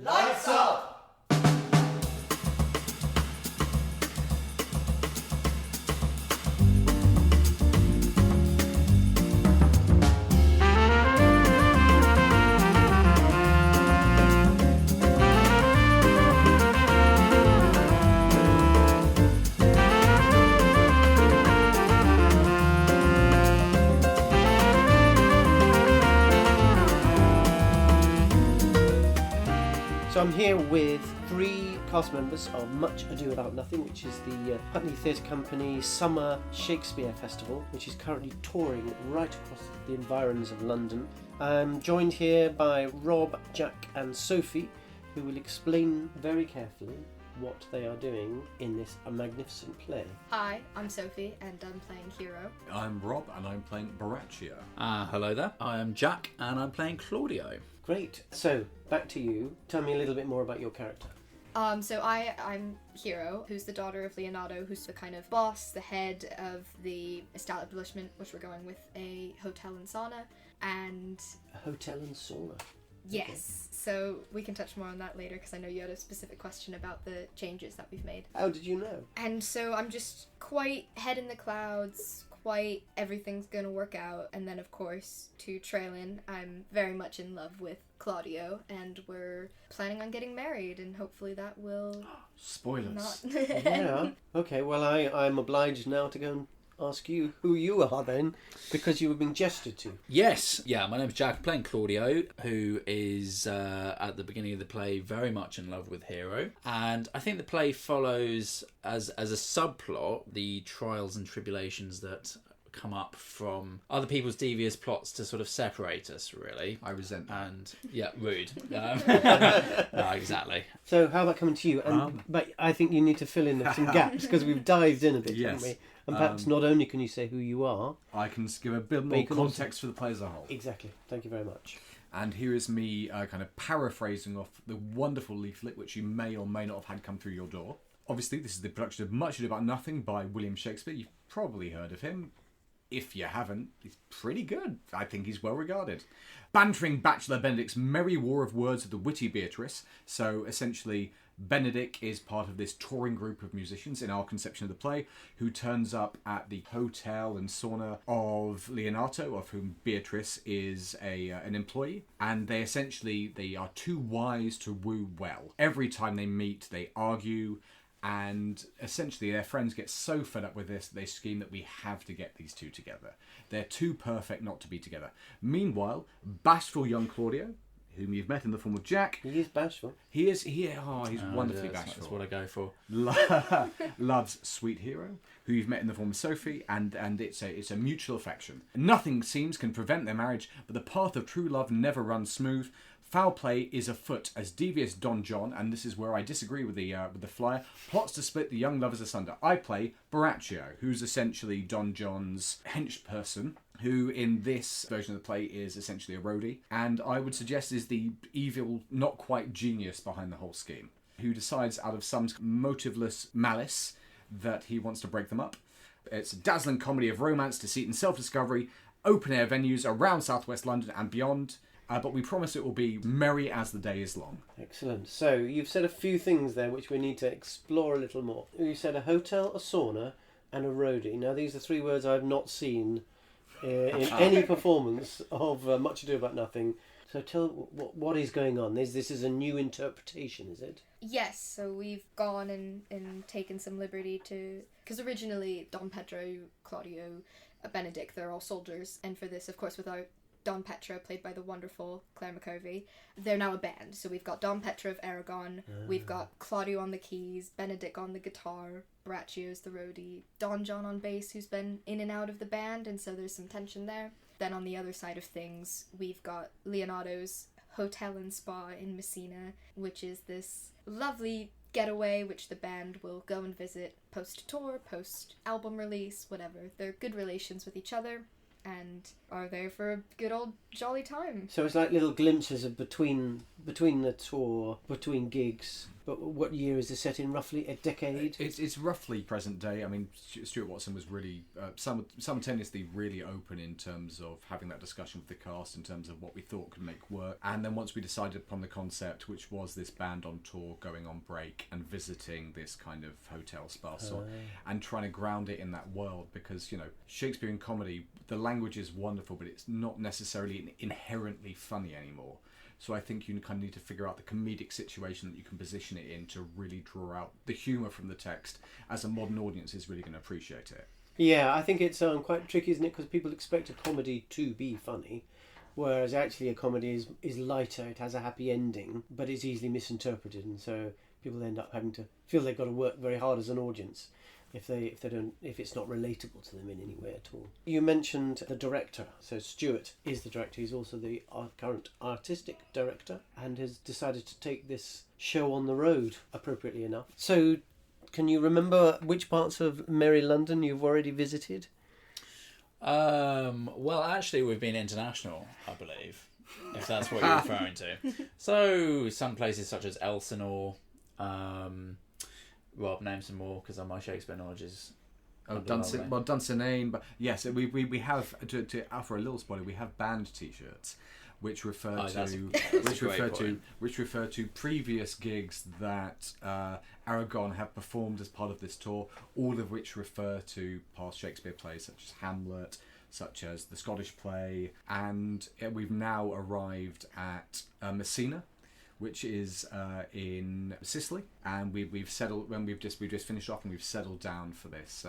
Lights up! So I'm here with 3 cast members of Much Ado About Nothing, which is the Putney Theatre Company Summer Shakespeare Festival, which is currently touring right across the environs of London. I'm joined here by Rob, Jack and Sophie, who will explain very carefully what they are doing in this magnificent play. Hi, I'm Sophie and I'm playing Hero. I'm Rob and I'm playing Borachio. Hello there, I am Jack and I'm playing Claudio. Great. So, back to you. Tell me a little bit more about your character. So I'm Hero, who's the daughter of Leonardo, who's the kind of boss, the head of the establishment, which we're going with a hotel and sauna. And A hotel and sauna. yes, so we can touch more on that later because I know you had a specific question about the changes that we've made. How did you know? And so I'm just quite head in the clouds, quite everything's gonna work out. And then of course, to trail in, I'm very much in love with Claudio and we're planning on getting married and hopefully that will Spoilers. not... Yeah. Okay, well I'm obliged now to go and ask you who you are then, because you were being gestured to. Yes, yeah, my name's Jack, playing Claudio, who is at the beginning of the play very much in love with Hero. And I think the play follows as a subplot the trials and tribulations that come up from other people's devious plots to sort of separate us, really. I resent that. And yeah, rude. No, exactly. So how about coming to you? And but I think you need to fill in some gaps because we've dived in a bit, haven't we? And perhaps not only can you say who you are. I can give a bit more context for the play as a whole. Exactly. Thank you very much. And here is me kind of paraphrasing off the wonderful leaflet which you may or may not have had come through your door. Obviously, this is the production of Much Ado About Nothing by William Shakespeare. You've probably heard of him. If you haven't, he's pretty good. I think he's well regarded. Bantering bachelor Benedict's merry war of words with the witty Beatrice. So essentially, Benedict is part of this touring group of musicians in our conception of the play who turns up at the hotel and sauna of Leonardo, of whom Beatrice is an employee. And they are too wise to woo well. Every time they meet, they argue. And essentially their friends get so fed up with this, they scheme that we have to get these two together. They're too perfect not to be together. Meanwhile, bashful young Claudio, whom you've met in the form of Jack. He is bashful. He's wonderfully bashful. That's what I go for. Loves sweet Hero, who you've met in the form of Sophie, and it's a mutual affection. Nothing seems can prevent their marriage, but the path of true love never runs smooth. Foul play is afoot as devious Don John, and this is where I disagree with the flyer, plots to split the young lovers asunder. I play Borachio, who's essentially Don John's hench person, who in this version of the play is essentially a roadie, and I would suggest is the evil, not quite genius behind the whole scheme, who decides out of some motiveless malice that he wants to break them up. It's a dazzling comedy of romance, deceit and self-discovery, open-air venues around southwest London and beyond. But we promise it will be merry as the day is long. Excellent. So you've said a few things there which we need to explore a little more. You said a hotel, a sauna and a roadie. Now these are 3 words I've not seen in any performance of Much Ado About Nothing. So tell what is going on. This is a new interpretation, is it? Yes, so we've gone and taken some liberty to... Because originally Don Pedro, Claudio, Benedict, they're all soldiers. And for this, of course, without Don Petro, played by the wonderful Claire McCovey, they're now a band. So we've got Don Petro of Aragon, we've got Claudio on the keys, Benedict on the guitar, Borachio's the roadie, Don John on bass, who's been in and out of the band, and so there's some tension there. Then on the other side of things, we've got Leonardo's hotel and spa in Messina, which is this lovely getaway which the band will go and visit post-tour, post-album release, whatever. They're good relations with each other and are there for a good old jolly time. So it's like little glimpses of between the tour, between gigs, But what year is this set in, roughly? A decade? It's roughly present day. I mean, Stuart Watson was really simultaneously really open in terms of having that discussion with the cast in terms of what we thought could make work. And then once we decided upon the concept, which was this band on tour going on break and visiting this kind of hotel spa and trying to ground it in that world, because, you know, Shakespearean comedy, the language is wonderful, but it's not necessarily inherently funny anymore. So I think you kind of need to figure out the comedic situation that you can position it in to really draw out the humour from the text, as a modern audience is really going to appreciate it. Yeah, I think it's quite tricky, isn't it? Because people expect a comedy to be funny, whereas actually a comedy is lighter, it has a happy ending, but it's easily misinterpreted, and so people end up having to feel they've got to work very hard as an audience if it's not relatable to them in any way at all. You mentioned the director. So Stuart is the director. He's also the current artistic director and has decided to take this show on the road, appropriately enough. So can you remember which parts of Merry London you've already visited? Well, actually, we've been international, I believe, if that's what you're referring to. So some places such as Elsinore, Rob, name some more, because my Shakespeare knowledge is... Dunsinane, but yes, we have, to offer a little spoiler, we have band t-shirts which refer to previous gigs that Aragon have performed as part of this tour, all of which refer to past Shakespeare plays such as Hamlet, such as the Scottish play, and we've now arrived at Messina, which is in Sicily, and we've settled when we've just finished off, and we've settled down for this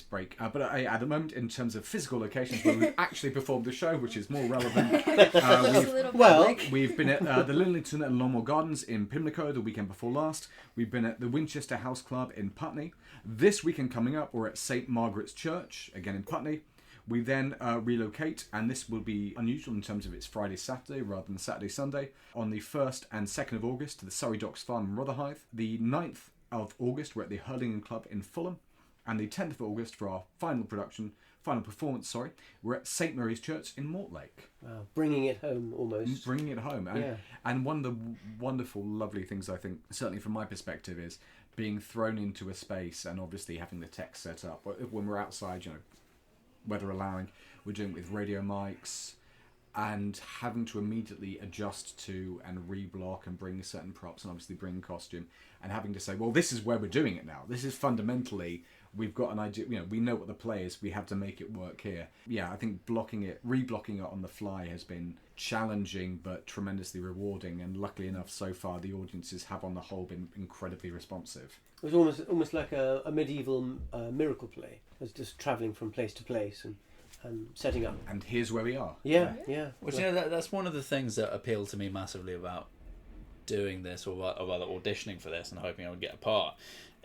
break. But at the moment, in terms of physical locations where we've actually performed the show, which is more relevant, we've been at the Lillington and Longmoore Gardens in Pimlico the weekend before last. We've been at the Winchester House Club in Putney. This weekend coming up, we're at St Margaret's Church, again in Putney. We then relocate, and this will be unusual in terms of it's Friday-Saturday rather than Saturday-Sunday, on the 1st and 2nd of August to the Surrey Docks Farm in Rotherhithe. The 9th of August, we're at the Hurlingham Club in Fulham. And the 10th of August, for our final performance, we're at St Mary's Church in Mortlake. Wow, bringing it home almost. Bringing it home. And one of the wonderful, lovely things, I think, certainly from my perspective, is being thrown into a space and obviously having the text set up. When we're outside, you know, weather allowing, we're doing it with radio mics, and having to immediately adjust to and reblock and bring certain props and obviously bring costume, and having to say, well, this is where we're doing it now. This is fundamentally, we've got an idea, you know, we know what the play is, we have to make it work here. Yeah, I think reblocking it on the fly has been challenging but tremendously rewarding, and luckily enough, so far the audiences have on the whole been incredibly responsive. It was almost like a medieval miracle play. It was just travelling from place to place and setting up. And here's where we are. Yeah. Which, you know, that's one of the things that appealed to me massively about doing this, or rather auditioning for this and hoping I would get a part,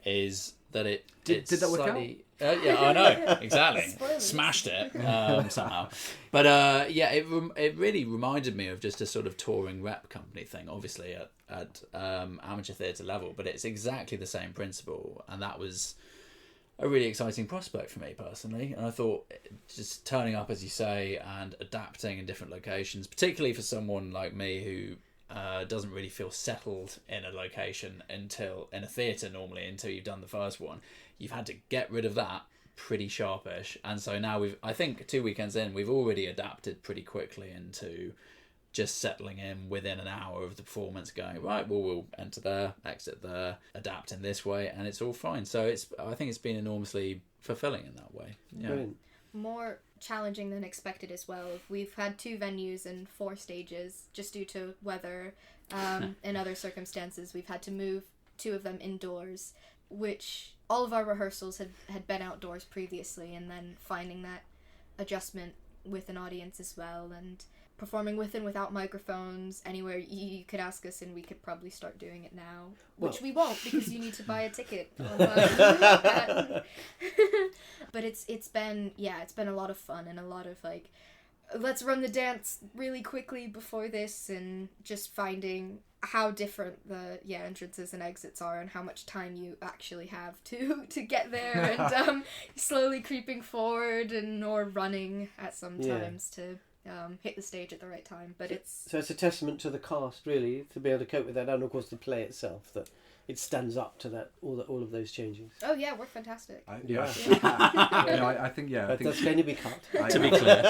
is that it did that work out? Yeah, I know, exactly. Smashed it somehow. But it really reminded me of just a sort of touring rep company thing, obviously at amateur theatre level, but it's exactly the same principle, and that was a really exciting prospect for me personally. And I thought just turning up, as you say, and adapting in different locations, particularly for someone like me who doesn't really feel settled in a location until in a theatre normally until you've done the first one, you've had to get rid of that pretty sharpish. And so now I think 2 weekends in, we've already adapted pretty quickly into just settling in within an hour of the performance, going, right, well, we'll enter there, exit there, adapt in this way, and it's all fine. So I think it's been enormously fulfilling in that way. Yeah. Brilliant. More challenging than expected as well. We've had 2 venues and 4 stages just due to weather and other circumstances. We've had to move 2 of them indoors, which all of our rehearsals had been outdoors previously, and then finding that adjustment with an audience as well, and performing with and without microphones anywhere you could ask us, and we could probably start doing it now, which we won't, because you need to buy a ticket online. But it's been a lot of fun, and a lot of like, let's run the dance really quickly before this, and just finding how different the entrances and exits are, and how much time you actually have to get there, and slowly creeping forward or running at some times to hit the stage at the right time. But it's a testament to the cast, really, to be able to cope with that, and of course the play itself, that it stands up to that all of those changes. oh yeah, we're fantastic. I think But that's going to be cut. To be clear.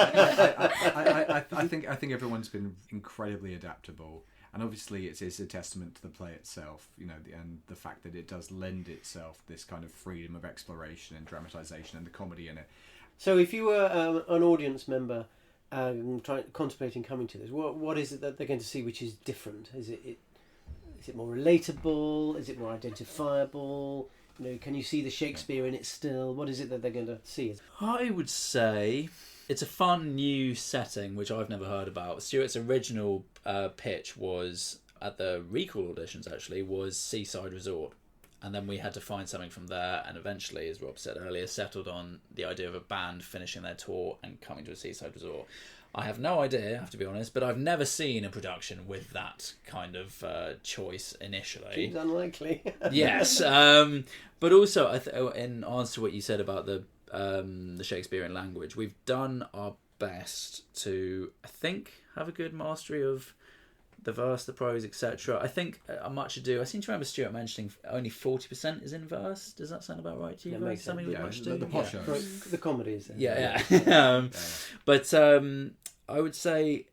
I think everyone's been incredibly adaptable, and obviously it's a testament to the play itself, and the fact that it does lend itself this kind of freedom of exploration and dramatisation and the comedy in it. So if you were an audience member contemplating coming to this, what is it that they're going to see which is different? Is it more relatable? Is it more identifiable? Can you see the Shakespeare in it still? What is it that they're going to see? I would say it's a fun new setting, which I've never heard about. Stuart's original pitch was, at the recall auditions actually, was Seaside Resort. And then we had to find something from there, and eventually, as Rob said earlier, settled on the idea of a band finishing their tour and coming to a seaside resort. I have no idea, I have to be honest, but I've never seen a production with that kind of choice initially. Seems unlikely. Yes, but also in answer to what you said about the Shakespearean language, we've done our best to, I think, have a good mastery of the verse, the prose, etc. I think Much Ado, I seem to remember Stuart mentioning only 40% is in verse. Does that sound about right to you? Yeah, makes Something with Much Ado? The posh shows. The comedy is there. Yeah. But I would say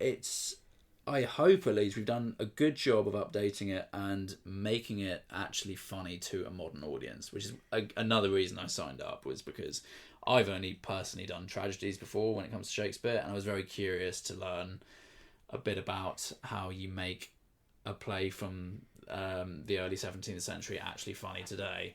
I hope at least we've done a good job of updating it and making it actually funny to a modern audience, which is another reason I signed up, was because I've only personally done tragedies before when it comes to Shakespeare, and I was very curious to learn a bit about how you make a play from the early 17th century actually funny today.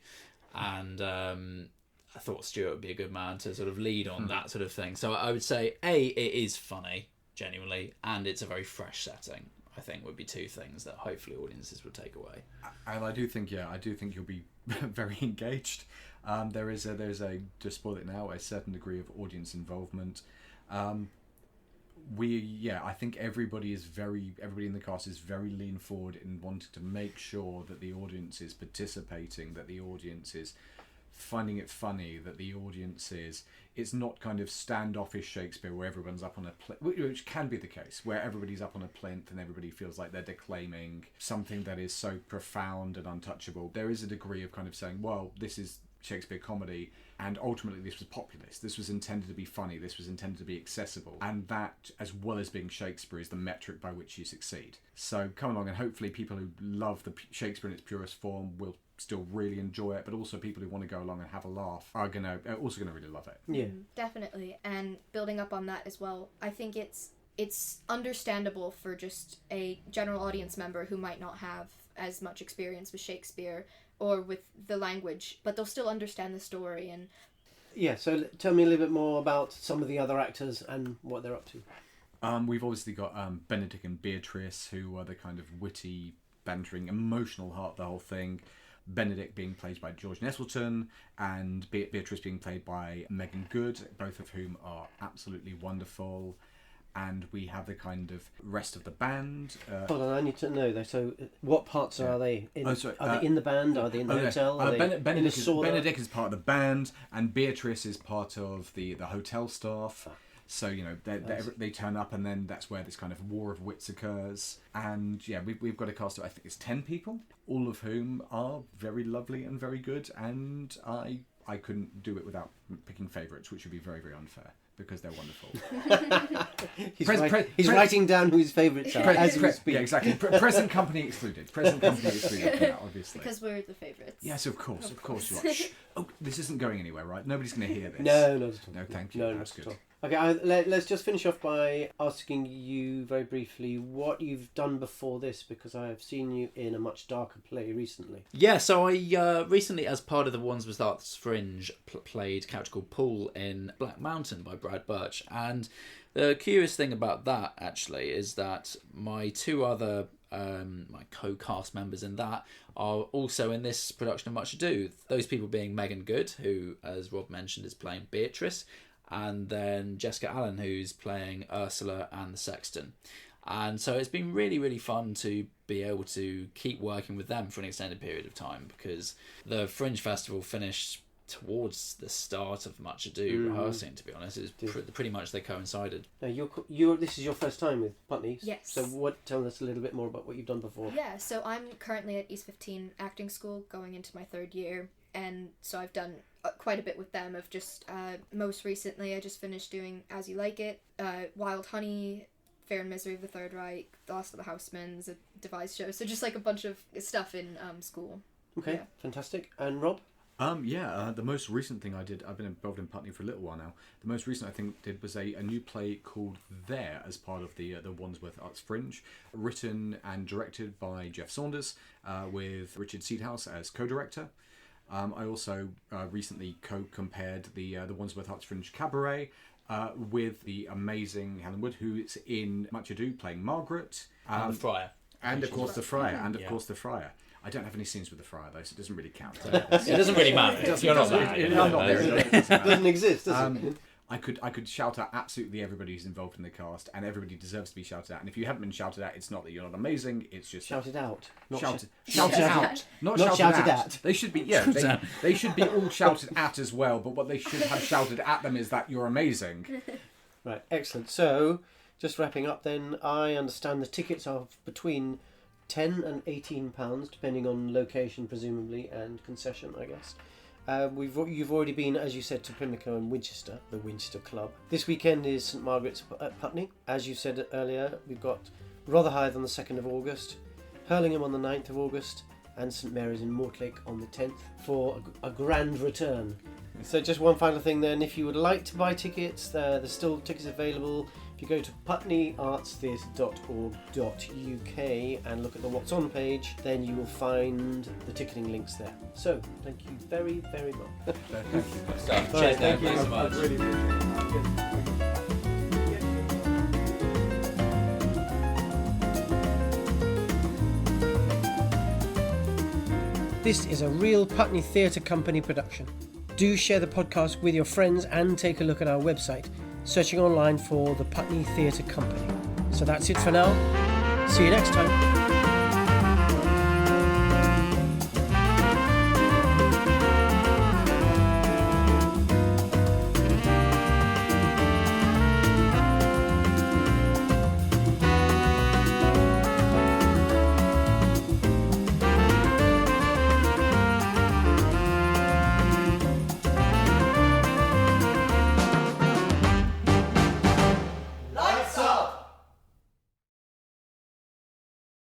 And I thought Stuart would be a good man to sort of lead on that sort of thing. So I would say, it is funny, genuinely, and it's a very fresh setting, I think, would be two things that hopefully audiences will take away. And I do think you'll be very engaged. There's a, to spoil it now, a certain degree of audience involvement. I think everybody in the cast is very lean forward in wanting to make sure that the audience is participating, that the audience is finding it funny, that the audience it's not kind of standoffish Shakespeare where everyone's up on a which can be the case, where everybody's up on a plinth and everybody feels like they're declaiming something that is so profound and untouchable. There is a degree of kind of saying, well, this is Shakespeare comedy, and ultimately this was populist, this was intended to be funny, this was intended to be accessible, and that, as well as being Shakespeare, is the metric by which you succeed. So come along, and hopefully people who love the Shakespeare in its purest form will still really enjoy it, but also people who want to go along and have a laugh are also gonna really love it. Yeah, definitely. And building up on that as well, I think it's understandable for just a general audience member who might not have as much experience with Shakespeare or with the language, but they'll still understand the story. And so tell me a little bit more about some of the other actors and what they're up to. We've obviously got Benedict and Beatrice, who are the kind of witty, bantering, emotional heart of the whole thing. Benedict being played by George Nettleton, and Beatrice being played by Megan Good, both of whom are absolutely wonderful. And we have the kind of rest of the band. Hold on, I need to know though. So, what parts are they in? Are they in the band? Are they in the hotel? Benedict is part of the band, and Beatrice is part of the hotel staff. So they turn up, and then that's where this kind of war of wits occurs. And we've got a cast of, I think it's 10 people, all of whom are very lovely and very good. And I couldn't do it without picking favourites, which would be very, very unfair, because they're wonderful. He's writing down who his favourites are as we speak. Yeah, exactly. Present company excluded. Yeah, obviously. Because we're the favourites. Yes, of course. You're like, shh. Oh, this isn't going anywhere, right? Nobody's going to hear this. No, not at all. No, thank you. No, that's good. Okay, let's just finish off by asking you very briefly what you've done before this, because I have seen you in a much darker play recently. Yeah, so I recently, as part of the Wandsworth Arts Fringe, played a character called Paul in Black Mountain by Brad Birch. And the curious thing about that, actually, is that my two other my co-cast members in that are also in this production of Much Ado. Those people being Megan Good, who, as Rob mentioned, is playing Beatrice, and then Jessica Allen, who's playing Ursula and the Sexton. And so it's been really, really fun to be able to keep working with them for an extended period of time, because the Fringe Festival finished towards the start of Much Ado rehearsing, to be honest. It was pretty much they coincided. Now, this is your first time with Putney. Yes. So tell us a little bit more about what you've done before. Yeah, so I'm currently at East 15 Acting School, going into my 3rd year, and so I've done quite a bit with them. Of just most recently, I just finished doing As You Like It, Wild Honey, Fear and Misery of the Third Reich, The Last of the Housemans, a devised show. So just like a bunch of stuff in school. Okay, Yeah. fantastic. And Rob? The most recent thing I did, I've been involved in Putney for a little while now. The most recent I think did was a new play called There, as part of the Wandsworth Arts Fringe, written and directed by Jeff Saunders, with Richard Seedhouse as co-director. I also recently compared the Wandsworth Arts Fringe Cabaret with the amazing Helen Wood, who is in Much Ado playing Margaret. And the Friar. And of course the Friar. I don't have any scenes with the Friar though, so it doesn't really count. It doesn't really matter. You're not there. I'm not there. It doesn't exist, does it? I could shout out absolutely everybody who's involved in the cast, and everybody deserves to be shouted at. And if you haven't been shouted at, it's not that you're not amazing. It's just Shouted out. shouted out, not shouted at. They should be they should be all shouted at as well. But what they should have shouted at them is that you're amazing. Right, excellent. So, just wrapping up then, I understand the tickets are between £10 and £18, depending on location, presumably, and concession, I guess. You've already been, as you said, to Pimlico and Winchester, the Winchester Club. This weekend is St Margaret's at Putney. As you said earlier, we've got Rotherhithe on the 2nd of August, Hurlingham on the 9th of August, and St Mary's in Mortlake on the 10th for a grand return. So just one final thing then, if you would like to buy tickets, there's still tickets available. If you go to putneyartstheatre.org.uk and look at the What's On page, then you will find the ticketing links there. So, thank you very, very much. Thank you. Cheers, Dan. Thanks so much. I really appreciate it. This is a real Putney Theatre Company production. Do share the podcast with your friends and take a look at our website, searching online for the Putney Theatre Company. So that's it for now. See you next time.